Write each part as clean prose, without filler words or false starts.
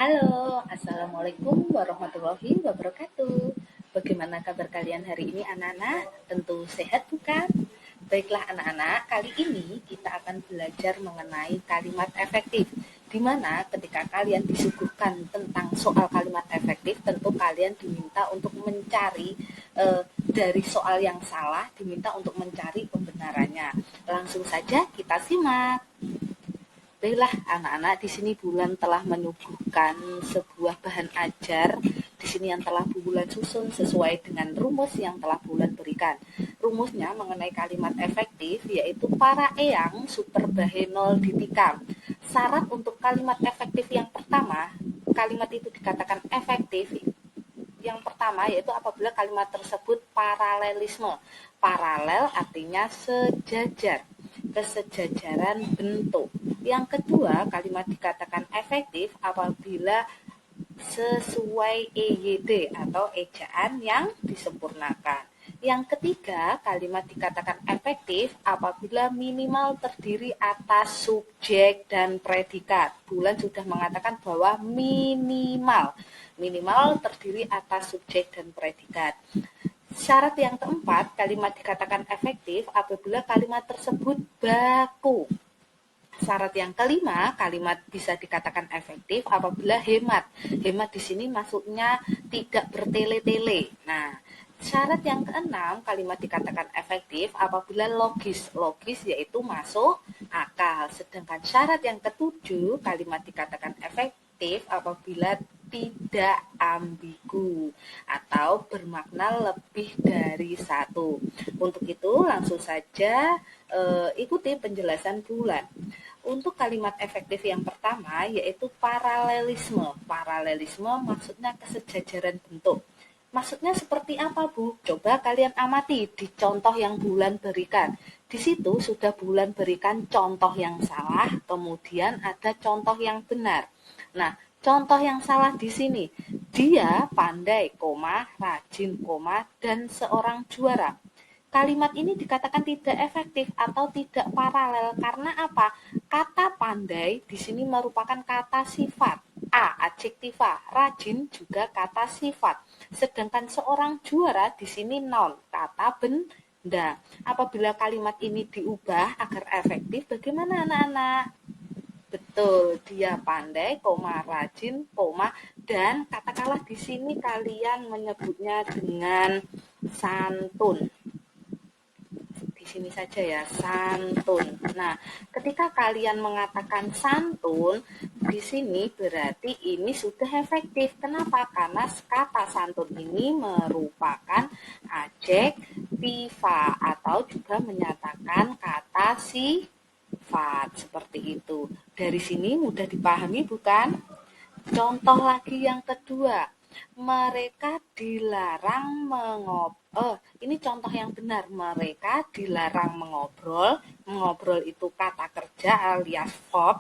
Halo, Assalamualaikum warahmatullahi wabarakatuh. Bagaimana kabar kalian hari ini anak-anak? Tentu sehat bukan? Baiklah anak-anak, kali ini kita akan belajar mengenai kalimat efektif. Di mana ketika kalian disuguhkan tentang soal kalimat efektif, tentu kalian diminta untuk mencari dari soal yang salah, diminta untuk mencari pembenarannya. Langsung saja kita simak. Baiklah anak-anak, di sini Bulan telah menyuguhkan sebuah bahan ajar di sini yang telah Bulan susun sesuai dengan rumus yang telah Bulan berikan. Rumusnya mengenai kalimat efektif yaitu para eyang super bahe nol ditikam. Syarat untuk kalimat efektif yang pertama, kalimat itu dikatakan efektif yang pertama yaitu apabila kalimat tersebut paralelisme. Paralel artinya sejajar, kesejajaran bentuk. Yang kedua, kalimat dikatakan efektif apabila sesuai EYD atau ejaan yang disempurnakan. Yang ketiga, kalimat dikatakan efektif apabila minimal terdiri atas subjek dan predikat. Bulan sudah mengatakan bahwa minimal terdiri atas subjek dan predikat. Syarat yang keempat, kalimat dikatakan efektif apabila kalimat tersebut baku. Syarat yang kelima, kalimat bisa dikatakan efektif apabila hemat. Hemat di sini maksudnya tidak bertele-tele. Nah, syarat yang keenam, kalimat dikatakan efektif apabila logis. Logis yaitu masuk akal. Sedangkan syarat yang ketujuh, kalimat dikatakan efektif apabila tidak ambigu atau bermakna lebih dari satu. Untuk itu langsung saja ikuti penjelasan Bulan. Untuk kalimat efektif yang pertama yaitu paralelisme. Paralelisme maksudnya kesejajaran bentuk. Maksudnya seperti apa, Bu? Coba kalian amati di contoh yang Bulan berikan. Di situ sudah Bulan berikan contoh yang salah, kemudian ada contoh yang benar. Nah, contoh yang salah di sini, dia pandai, rajin, dan seorang juara. Kalimat ini dikatakan tidak efektif atau tidak paralel karena apa? Kata pandai di sini merupakan kata sifat. Adjektiva, rajin juga kata sifat. Sedangkan seorang juara di sini noun, kata benda. Apabila kalimat ini diubah agar efektif, bagaimana anak-anak? Betul, dia pandai, rajin, dan katakanlah di sini kalian menyebutnya dengan santun. Di sini saja ya, santun. Nah, ketika kalian mengatakan santun, di sini berarti ini sudah efektif. Kenapa? Karena kata santun ini merupakan adjektiva atau juga menyatakan kata sifat seperti itu. Dari sini mudah dipahami bukan? Contoh lagi yang kedua, mereka dilarang ini contoh yang benar. Mereka dilarang mengobrol. Mengobrol itu kata kerja alias verb.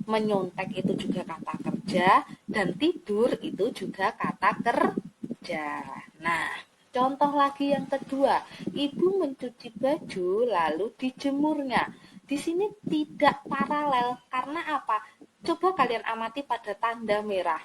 Menyontek itu juga kata kerja. Dan tidur itu juga kata kerja. Nah, contoh lagi yang kedua, ibu mencuci baju lalu dijemurnya. Di sini tidak paralel karena apa? Coba kalian amati pada tanda merah.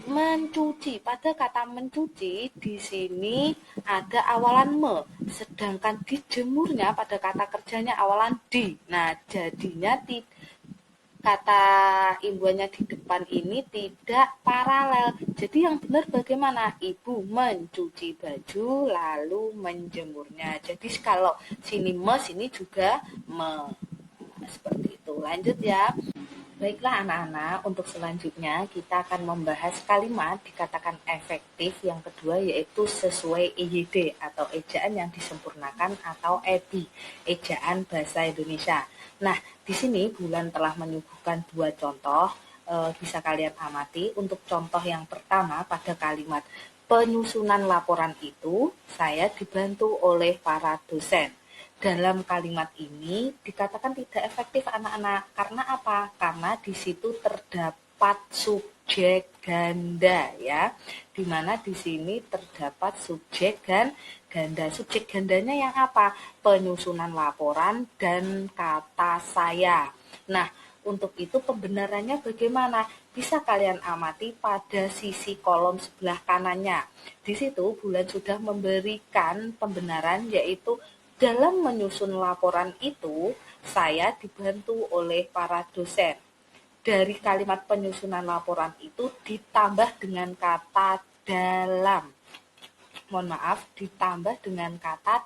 Mencuci, pada kata mencuci di sini ada awalan me, sedangkan dijemurnya pada kata kerjanya awalan di. Nah, jadinya kata imbuhannya di depan ini tidak paralel. Jadi yang benar bagaimana? Ibu mencuci baju lalu menjemurnya. Jadi kalau sini me, sini juga me. Seperti itu. Lanjut ya. Baiklah anak-anak, untuk selanjutnya kita akan membahas kalimat dikatakan efektif yang kedua yaitu sesuai EYD atau ejaan yang disempurnakan atau EBI, ejaan bahasa Indonesia. Nah, di sini Bulan telah menyuguhkan dua contoh, bisa kalian amati. Untuk contoh yang pertama pada kalimat penyusunan laporan itu, saya dibantu oleh para dosen. Dalam kalimat ini dikatakan tidak efektif anak-anak. Karena apa? Karena di situ terdapat subjek ganda ya. Di mana di sini terdapat subjek ganda. Subjek gandanya yang apa? Penyusunan laporan dan kata saya. Nah, Untuk itu pembenarannya bagaimana? Bisa kalian amati pada sisi kolom sebelah kanannya. Di situ Bulan sudah memberikan pembenaran, yaitu dalam menyusun laporan itu saya dibantu oleh para dosen. Dari kalimat penyusunan laporan itu ditambah dengan kata dalam. Mohon maaf, ditambah dengan kata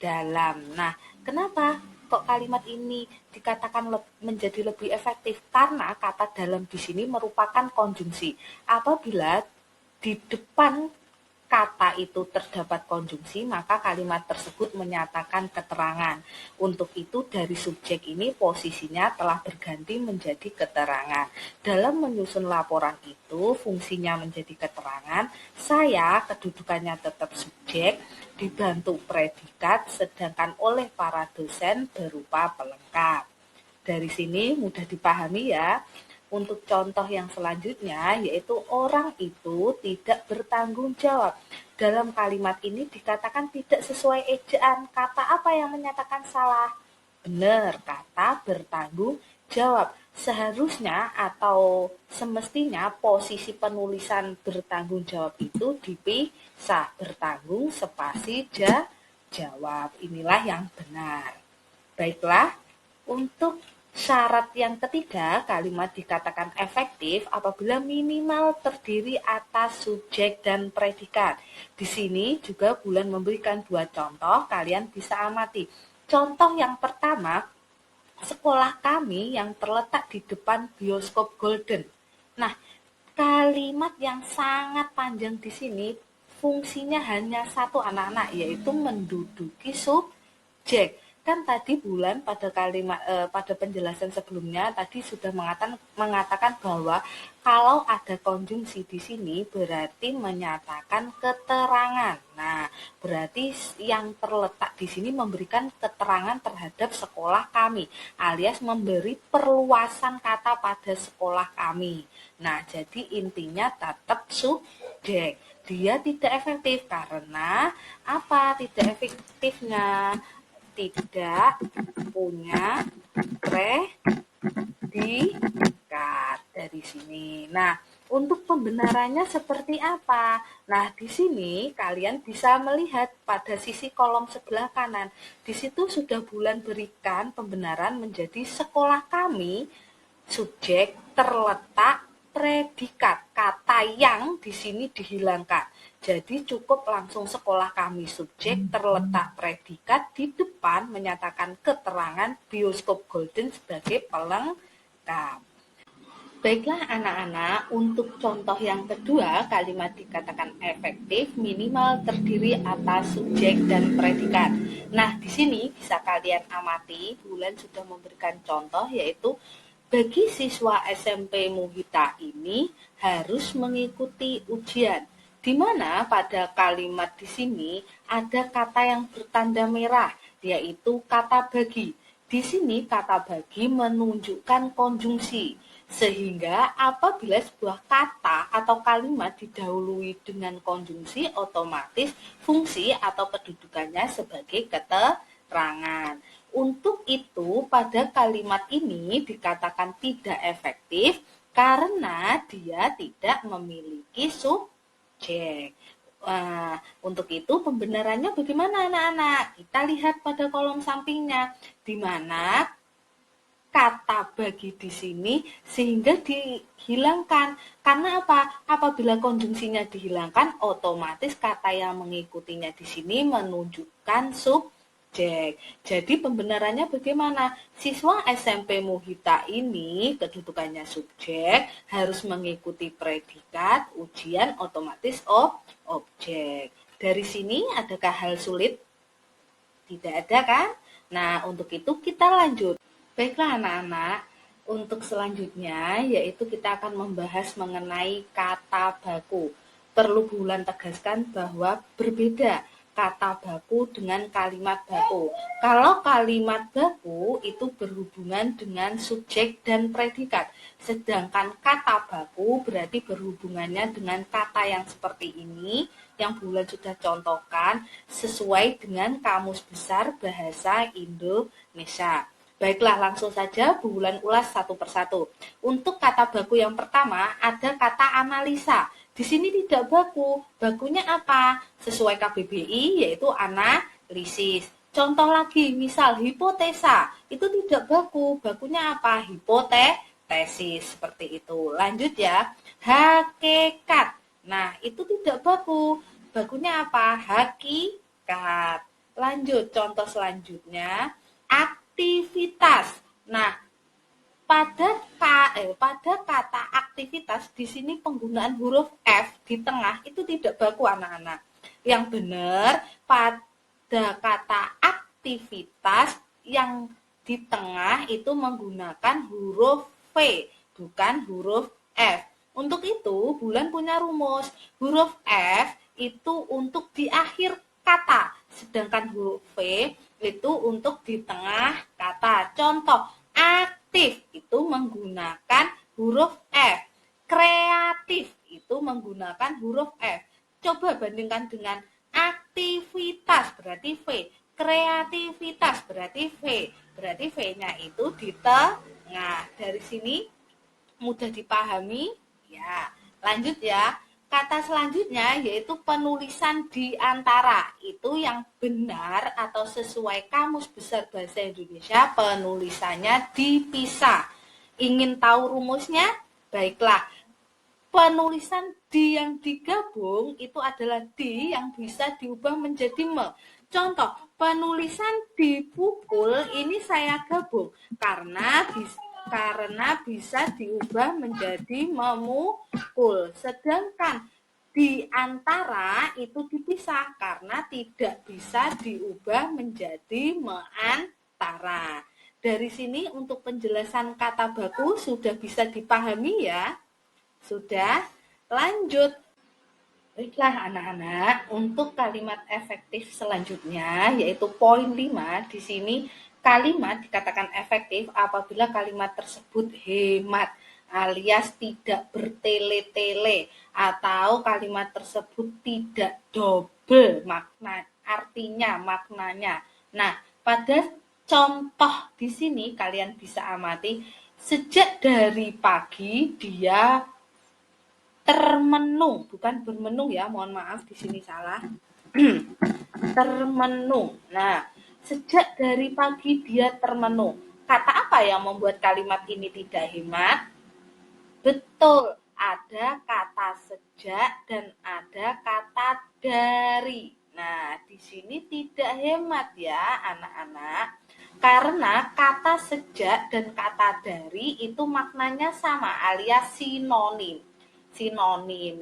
dalam. Nah, kenapa kok kalimat ini dikatakan menjadi lebih efektif? Karena kata dalam di sini merupakan konjungsi. Apabila di depan kata itu terdapat konjungsi, maka kalimat tersebut menyatakan keterangan. Untuk itu dari subjek ini posisinya telah berganti menjadi keterangan. Dalam menyusun laporan itu fungsinya menjadi keterangan, saya kedudukannya tetap subjek, dibantu predikat, sedangkan oleh para dosen berupa pelengkap. Dari sini mudah dipahami ya. Untuk contoh yang selanjutnya, yaitu orang itu tidak bertanggung jawab. Dalam kalimat ini dikatakan tidak sesuai ejaan. Kata apa yang menyatakan salah? Benar, kata bertanggung jawab. Seharusnya atau semestinya posisi penulisan bertanggung jawab itu dipisah. Bertanggung spasi jawab. Inilah yang benar. Baiklah, untuk syarat yang ketiga, kalimat dikatakan efektif apabila minimal terdiri atas subjek dan predikat. Di sini juga Bulan memberikan dua contoh, kalian bisa amati. Contoh yang pertama, sekolah kami yang terletak di depan bioskop Golden. Nah, kalimat yang sangat panjang di sini fungsinya hanya satu anak-anak, yaitu menduduki subjek. Kan tadi Bulan pada pada penjelasan sebelumnya tadi sudah mengatakan bahwa kalau ada konjungsi di sini berarti menyatakan keterangan. Nah, berarti yang terletak di sini memberikan keterangan terhadap sekolah kami, alias memberi perluasan kata pada sekolah kami. Nah, jadi intinya tetap subjek. Dia tidak efektif karena apa tidak efektifnya? Tidak punya predikat dari sini. Nah, untuk pembenarannya seperti apa? Nah, di sini kalian bisa melihat pada sisi kolom sebelah kanan. Di situ sudah Bulan berikan pembenaran menjadi sekolah kami, subjek, terletak, predikat. Kata yang di sini dihilangkan. Jadi cukup langsung sekolah kami subjek, terletak predikat, di depan menyatakan keterangan bioskop Golden sebagai pelengkap. Baiklah anak-anak, untuk contoh yang kedua, kalimat dikatakan efektif minimal terdiri atas subjek dan predikat. Nah, di sini bisa kalian amati, Bulan sudah memberikan contoh yaitu bagi siswa SMP Muhita ini harus mengikuti ujian, di mana pada kalimat di sini ada kata yang bertanda merah, yaitu kata bagi. Di sini kata bagi menunjukkan konjungsi, sehingga apabila sebuah kata atau kalimat didahului dengan konjungsi, otomatis fungsi atau kedudukannya sebagai keterangan. Untuk itu, pada kalimat ini dikatakan tidak efektif karena dia tidak memiliki subjek. Untuk itu pembenarannya bagaimana anak-anak? Kita lihat pada kolom sampingnya, di mana kata bagi di sini sehingga dihilangkan. Karena apa? Apabila konjungsinya dihilangkan, otomatis kata yang mengikutinya di sini menunjukkan subjek. Jadi pembenarannya bagaimana? Siswa SMP Muhita ini kedudukannya subjek, harus mengikuti predikat, ujian otomatis objek. Dari sini adakah hal sulit? Tidak ada kan? Nah, untuk itu kita lanjut. Baiklah anak-anak, untuk selanjutnya yaitu kita akan membahas mengenai kata baku. Perlu Bulan tegaskan bahwa berbeda kata baku dengan kalimat baku. Kalau kalimat baku itu berhubungan dengan subjek dan predikat, sedangkan kata baku berarti berhubungannya dengan kata yang seperti ini, yang Bulan sudah contohkan sesuai dengan Kamus Besar Bahasa Indonesia. Baiklah, langsung saja Bulan ulas satu persatu. Untuk kata baku yang pertama ada kata analisa. Di sini tidak baku. Bakunya apa? Sesuai KBBI yaitu analisis. Contoh lagi, misal hipotesa. Itu tidak baku. Bakunya apa? Hipotesis. Seperti itu. Lanjut ya. Hakikat. Nah, itu tidak baku. Bakunya apa? Hakikat. Lanjut, contoh selanjutnya aktivitas. Nah, pada kata aktivitas di sini penggunaan huruf F di tengah itu tidak baku anak-anak. Yang benar pada kata aktivitas yang di tengah itu menggunakan huruf V, bukan huruf F. Untuk itu, Bulan punya rumus. Huruf F itu untuk di akhir kata, sedangkan huruf V itu untuk di tengah kata. Contoh, aktif itu menggunakan huruf F. Kreatif itu menggunakan huruf F. Coba bandingkan dengan aktivitas berarti V. Kreativitas berarti V. Berarti V-nya itu di tengah. Dari sini mudah dipahami? Ya, lanjut ya. Kata selanjutnya yaitu penulisan di antara. Itu yang benar atau sesuai Kamus Besar Bahasa Indonesia, penulisannya dipisah. Ingin tahu rumusnya? Baiklah. Penulisan di yang digabung itu adalah di yang bisa diubah menjadi me. Contoh, penulisan dipukul ini saya gabung karena bisa diubah menjadi memukul. Sedangkan di antara itu dipisah karena tidak bisa diubah menjadi meantara. Dari sini untuk penjelasan kata baku sudah bisa dipahami ya. Sudah? Lanjut. Baiklah anak-anak, untuk kalimat efektif selanjutnya yaitu poin 5, di sini kalimat dikatakan efektif apabila kalimat tersebut hemat alias tidak bertele-tele atau kalimat tersebut tidak double maknanya. Nah, pada contoh di sini kalian bisa amati sejak dari pagi dia termenung, bukan bermenung ya, mohon maaf di sini salah. Termenung. Nah, sejak dari pagi dia termenung. Kata apa yang membuat kalimat ini tidak hemat? Betul, ada kata sejak dan ada kata dari. Nah, di sini tidak hemat ya, anak-anak. Karena kata sejak dan kata dari itu maknanya sama alias sinonim.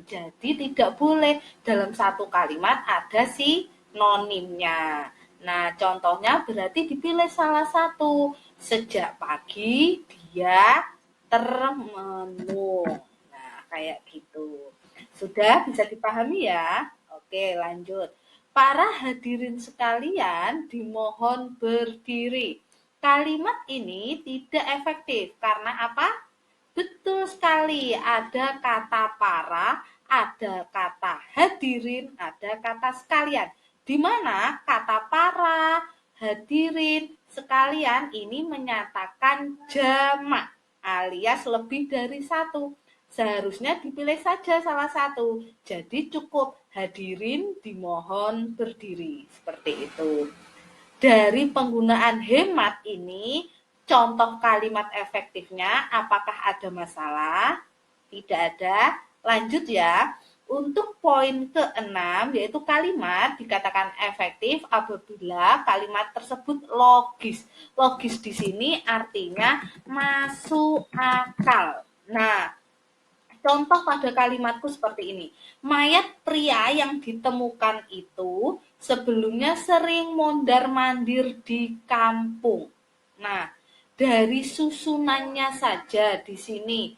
Jadi tidak boleh dalam satu kalimat ada sinonimnya. Nah, contohnya berarti dipilih salah satu. Sejak pagi dia termenung. Nah, kayak gitu. Sudah bisa dipahami ya? Oke, lanjut. Para hadirin sekalian dimohon berdiri. Kalimat ini tidak efektif karena apa? Betul sekali, ada kata para, ada kata hadirin, ada kata sekalian. Di mana kata para, hadirin, sekalian ini menyatakan jamak alias lebih dari satu. Seharusnya dipilih saja salah satu. Jadi cukup hadirin dimohon berdiri. Seperti itu. Dari penggunaan hemat ini, contoh kalimat efektifnya, apakah ada masalah? Tidak ada. Lanjut ya. Untuk poin ke-6, yaitu kalimat dikatakan efektif apabila kalimat tersebut logis. Logis di sini artinya masuk akal. Nah, contoh pada kalimatku seperti ini. Mayat pria yang ditemukan itu sebelumnya sering mondar-mandir di kampung. Nah, dari susunannya saja di sini,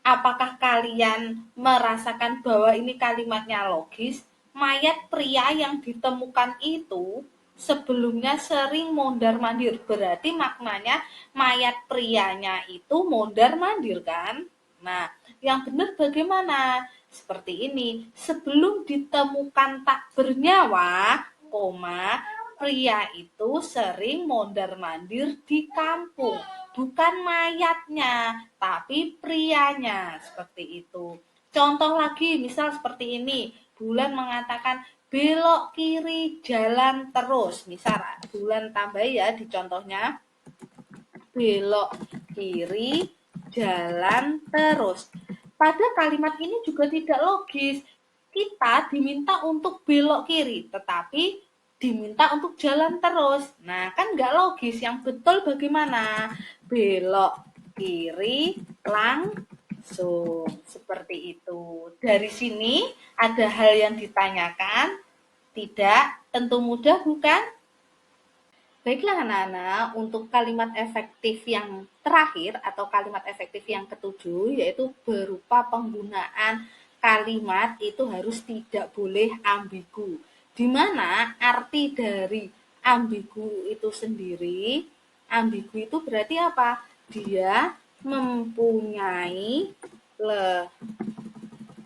apakah kalian merasakan bahwa ini kalimatnya logis? Mayat pria yang ditemukan itu sebelumnya sering mondar-mandir. Berarti maknanya mayat prianya itu mondar-mandir kan? Nah, yang benar bagaimana? Seperti ini, sebelum ditemukan tak bernyawa, koma, pria itu sering mondar-mandir di kampung. Bukan mayatnya, tapi prianya. Seperti itu. Contoh lagi, misal seperti ini. Bulan mengatakan belok kiri jalan terus. Misal Bulan tambah ya di contohnya. Belok kiri jalan terus. Pada kalimat ini juga tidak logis. Kita diminta untuk belok kiri, tetapi diminta untuk jalan terus. Nah, kan nggak logis. Yang betul bagaimana? Belok kiri langsung. Seperti itu. Dari sini ada hal yang ditanyakan? Tidak. Tentu mudah, bukan? Baiklah anak-anak, untuk kalimat efektif yang terakhir atau kalimat efektif yang ketujuh, yaitu berupa penggunaan kalimat itu harus tidak boleh ambigu. Di mana arti dari ambigu itu sendiri, ambigu itu berarti apa? Dia mempunyai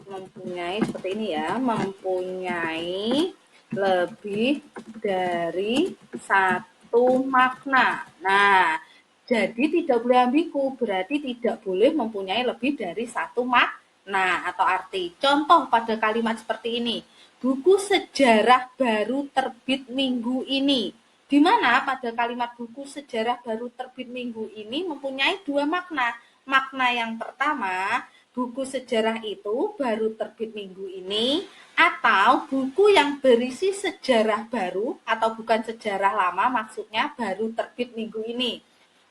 mempunyai seperti ini ya, mempunyai lebih dari satu makna. Nah, jadi tidak boleh ambigu, berarti tidak boleh mempunyai lebih dari satu makna atau arti. Contoh pada kalimat seperti ini, buku sejarah baru terbit minggu ini. Di mana pada kalimat buku sejarah baru terbit minggu ini mempunyai dua makna. Makna yang pertama, buku sejarah itu baru terbit minggu ini, atau buku yang berisi sejarah baru atau bukan sejarah lama, maksudnya baru terbit minggu ini.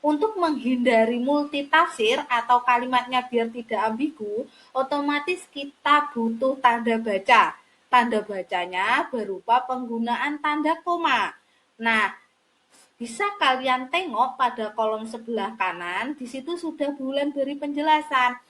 Untuk menghindari multitafsir atau kalimatnya biar tidak ambigu, otomatis kita butuh tanda baca. Tanda bacanya berupa penggunaan tanda koma. Nah, bisa kalian tengok pada kolom sebelah kanan, di situ sudah Bulan beri penjelasan.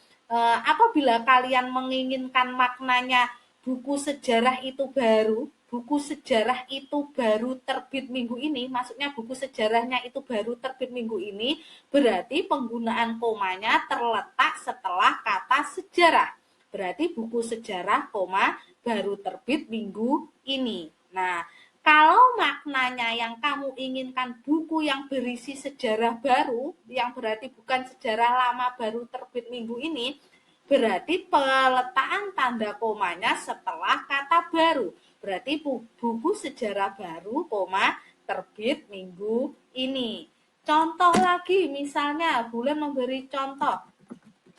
Apabila kalian menginginkan maknanya buku sejarah itu baru, buku sejarah itu baru terbit minggu ini, maksudnya buku sejarahnya itu baru terbit minggu ini, berarti penggunaan komanya terletak setelah kata sejarah. Berarti buku sejarah, koma, baru terbit minggu ini. Nah, kalau maknanya yang kamu inginkan buku yang berisi sejarah baru, yang berarti bukan sejarah lama baru terbit minggu ini, berarti peletakan tanda komanya setelah kata baru. Berarti buku sejarah baru, koma, terbit minggu ini. Contoh lagi, misalnya Bulan memberi contoh.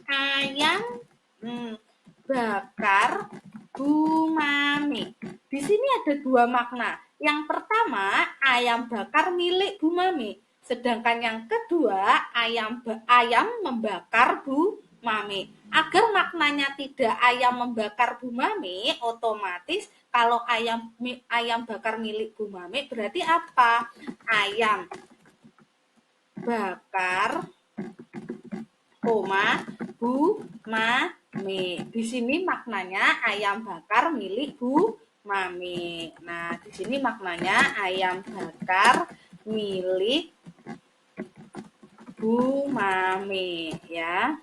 Ayam bakar Bu Mami. Di sini ada dua makna. Yang pertama, ayam bakar milik Bu Mami. Sedangkan yang kedua, ayam membakar Bu Mami. Agar maknanya tidak ayam membakar Bu Mami, otomatis kalau ayam bakar milik Bu Mami berarti apa? Ayam bakar, koma, Bu Mami. Di sini maknanya ayam bakar milik Bu Mami. Nah, di sini maknanya ayam bakar milik Bu Mami ya.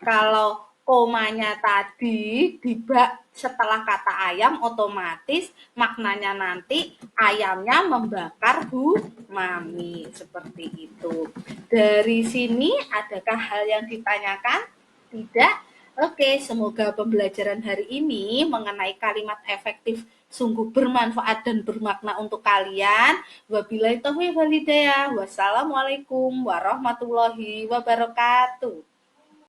Kalau komanya tadi dibak setelah kata ayam, otomatis maknanya nanti ayamnya membakar Bu Mami. Seperti itu. Dari sini adakah hal yang ditanyakan? Tidak? Oke, semoga pembelajaran hari ini mengenai kalimat efektif sungguh bermanfaat dan bermakna untuk kalian. Wabillahi taufiq wal hidayah. Wassalamualaikum warahmatullahi wabarakatuh.